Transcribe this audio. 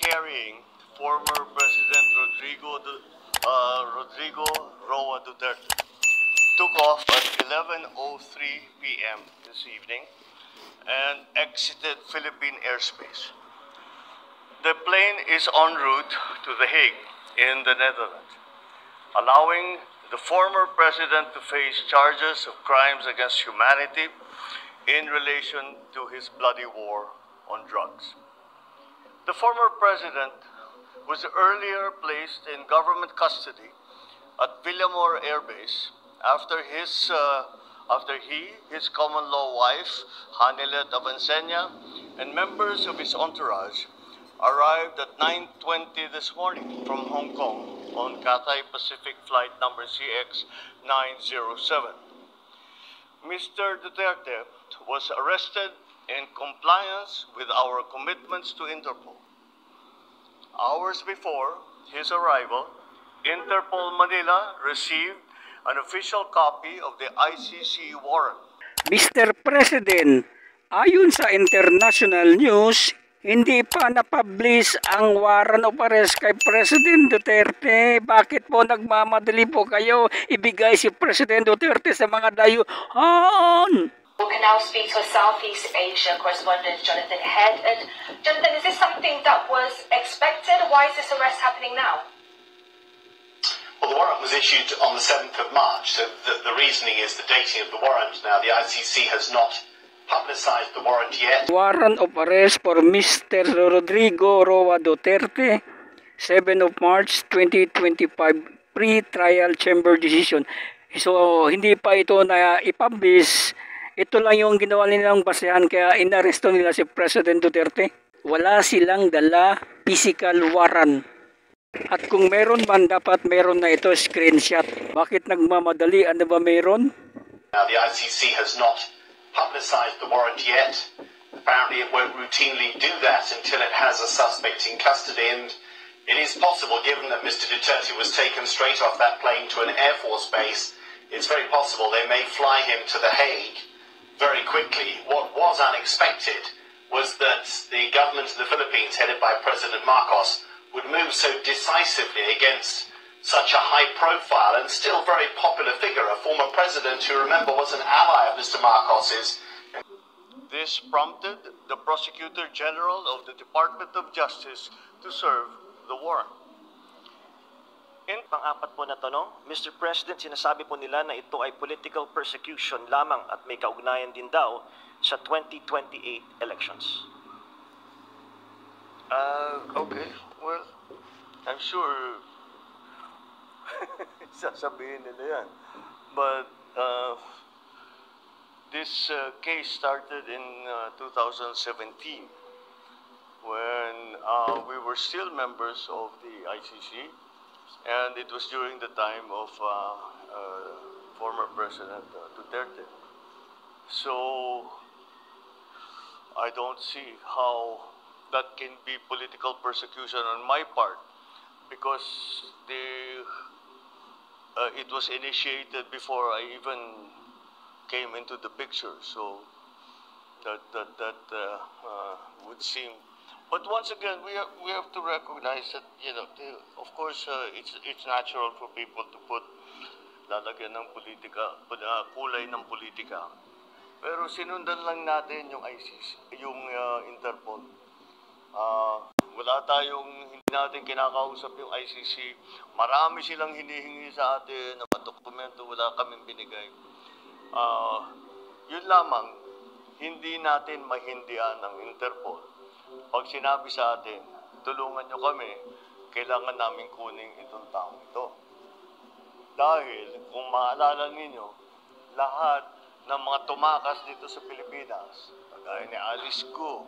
carrying former President Rodrigo Roa Duterte took off at 11:03 p.m. this evening and exited Philippine airspace. The plane is en route to The Hague in the Netherlands, allowing the former president to face charges of crimes against humanity in relation to his bloody war on drugs. The former president was earlier placed in government custody at Villamor Air Base after his common law wife, Hanilet Avancenia, and members of his entourage arrived at 9:20 this morning from Hong Kong on Cathay Pacific flight number CX-907. Mr. Duterte was arrested in compliance with our commitments to Interpol. Hours before his arrival, Interpol Manila received an official copy of the ICC warrant. Mr. President, ayon sa international news, hindi pa na-publish ang warrant of arrest kay President Duterte. Bakit po nagmamadali po kayo ibigay si President Duterte sa mga dayuhan? We can now speak to Southeast Asia correspondent Jonathan Head. And Jonathan, is this something that was expected? Why is this arrest happening now? Well, the warrant was issued on the 7th of March, so the reasoning is the dating of the warrant. Now, the ICC has not publicized the warrant yet. Warrant of arrest for Mr. Rodrigo Roa Duterte, 7 of March 2025, pre-trial chamber decision. So, hindi pa ito na ipublish. Ito lang yung ginawa nilang basehan kaya inaresto nila si President Duterte. Wala silang dala physical warrant. At kung meron man, dapat meron na ito screenshot. Bakit nagmamadali? Ano ba meron? Now, the ICC has not publicized the warrant yet. Apparently it won't routinely do that until it has a suspect in custody, and it is possible, given that Mr. Duterte was taken straight off that plane to an Air Force base, it's very possible they may fly him to The Hague very quickly. What was unexpected was that the government of the Philippines, headed by President Marcos, would move so decisively against such a high-profile and still very popular figure, a former president who, remember, was an ally of Mr. Marcos's. This prompted the Prosecutor General of the Department of Justice to serve the warrant. Pang-apat po na tanong, Mr. President, sinasabi po nila na ito ay political persecution lamang at may kaugnayan din daw sa 2028 elections. Okay, well, I'm sure sasabihin nila yan. But this case started in 2017 when we were still members of the ICC, and it was during the time of former President Duterte. So I don't see how that can be political persecution on my part, because it was initiated before I even came into the picture. So that would seem. But once again, we have to recognize that, you know, of course, it's natural for people to put lalagyan ng politika, kulay ng politika. Pero sinundan lang natin yung ICC, yung Interpol. Wala tayong, hindi natin kinakausap yung ICC. Marami silang hinihingi sa atin na dokumento, wala kaming binigay. Yun lamang, hindi natin mahindian ng Interpol. Pag sinabi sa atin, tulungan nyo kami, kailangan namin kunin itong taong ito. Dahil, kung maalala ninyo, lahat ng mga tumakas dito sa Pilipinas, kagaya ni Alice Go,